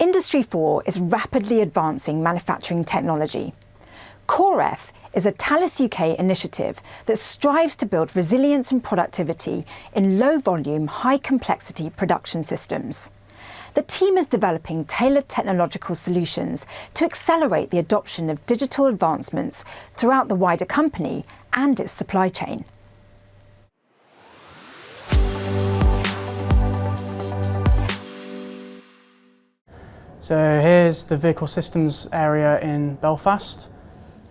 Industry 4 is rapidly advancing manufacturing technology. COREF is a Thales UK initiative that strives to build resilience and productivity in low-volume, high-complexity production systems. The team is developing tailored technological solutions to accelerate the adoption of digital advancements throughout the wider company and its supply chain. So here's the vehicle systems area in Belfast.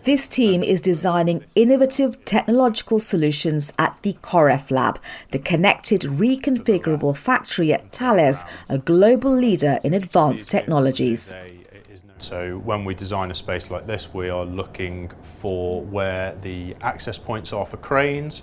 This team is designing innovative technological solutions at the COREF lab, the connected reconfigurable factory at Thales, a global leader in advanced technologies. So when we design a space like this, we are looking for where the access points are for cranes.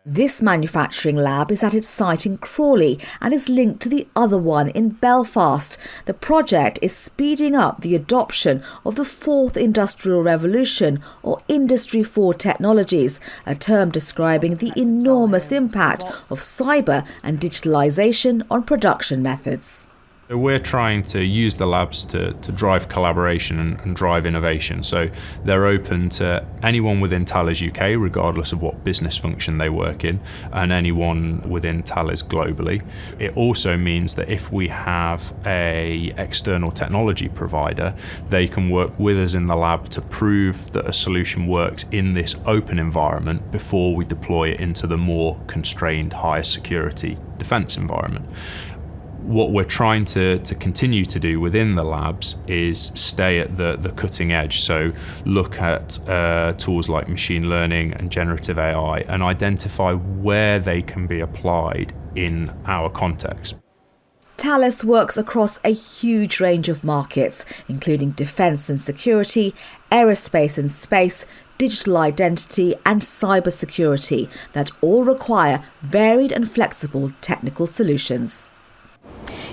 This manufacturing lab is at its site in Crawley and is linked to the other one in Belfast. The project is speeding up the adoption of the fourth industrial revolution, or Industry 4 technologies, a term describing the enormous impact of cyber and digitalisation on production methods. So we're trying to use the labs to drive collaboration and drive innovation. So they're open to anyone within Thales UK, regardless of what business function they work in, and anyone within Thales globally. It also means that if we have an external technology provider, they can work with us in the lab to prove that a solution works in this open environment before we deploy it into the more constrained, higher security defence environment. What we're trying to continue to do within the labs is stay at the cutting edge. So look at tools like machine learning and generative AI and identify where they can be applied in our context. Thales works across a huge range of markets, including defence and security, aerospace and space, digital identity and cybersecurity that all require varied and flexible technical solutions.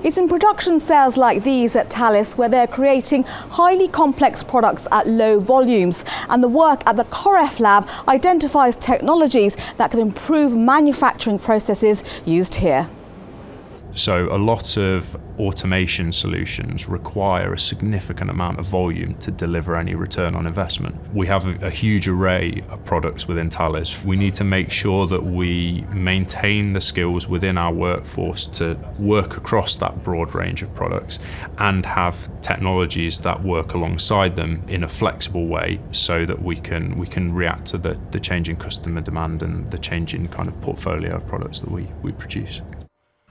It's in production cells like these at Thales where they're creating highly complex products at low volumes, and the work at the COREF lab identifies technologies that can improve manufacturing processes used here. So a lot of automation solutions require a significant amount of volume to deliver any return on investment. We have a huge array of products within Thales. We need to make sure that we maintain the skills within our workforce to work across that broad range of products and have technologies that work alongside them in a flexible way so that we can react to the changing customer demand and the changing kind of portfolio of products that we produce.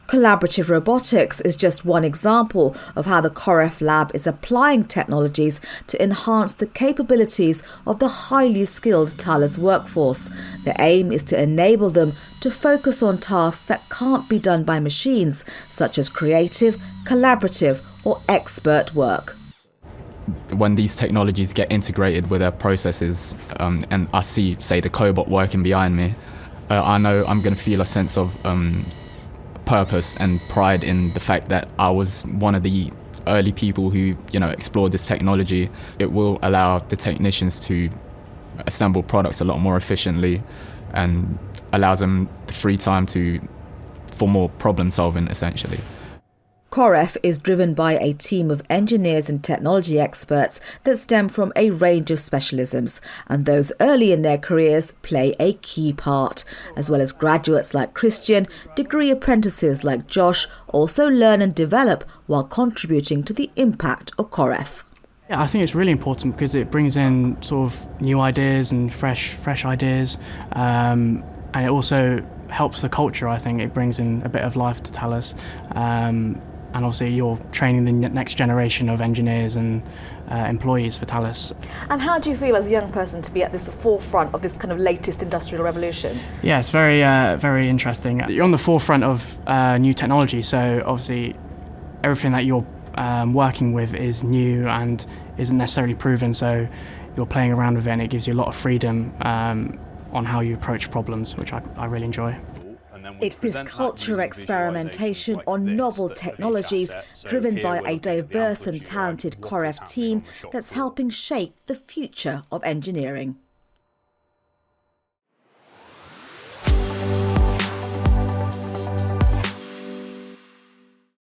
Collaborative robotics is just one example of how the COREF lab is applying technologies to enhance the capabilities of the highly skilled Thales workforce. The aim is to enable them to focus on tasks that can't be done by machines, such as creative, collaborative or expert work. When these technologies get integrated with their processes, and I see, say, the cobot working behind me, I know I'm going to feel a sense of purpose and pride in the fact that I was one of the early people who, explored this technology. It will allow the technicians to assemble products a lot more efficiently and allows them the free time for more problem solving, essentially. COREF is driven by a team of engineers and technology experts that stem from a range of specialisms, and those early in their careers play a key part, as well as graduates like Christian. Degree apprentices like Josh also learn and develop while contributing to the impact of COREF. Yeah, I think it's really important because it brings in sort of new ideas and fresh ideas, and it also helps the culture. I think it brings in a bit of life to Thales. And obviously you're training the next generation of engineers and employees for Thales. And how do you feel as a young person to be at this forefront of this kind of latest industrial revolution? Yeah, it's very interesting. You're on the forefront of new technology, so obviously everything that you're working with is new and isn't necessarily proven, so you're playing around with it and it gives you a lot of freedom on how you approach problems, which I really enjoy. It's this culture experimentation on novel technologies driven by a diverse and talented COREF team that's helping shape the future of engineering.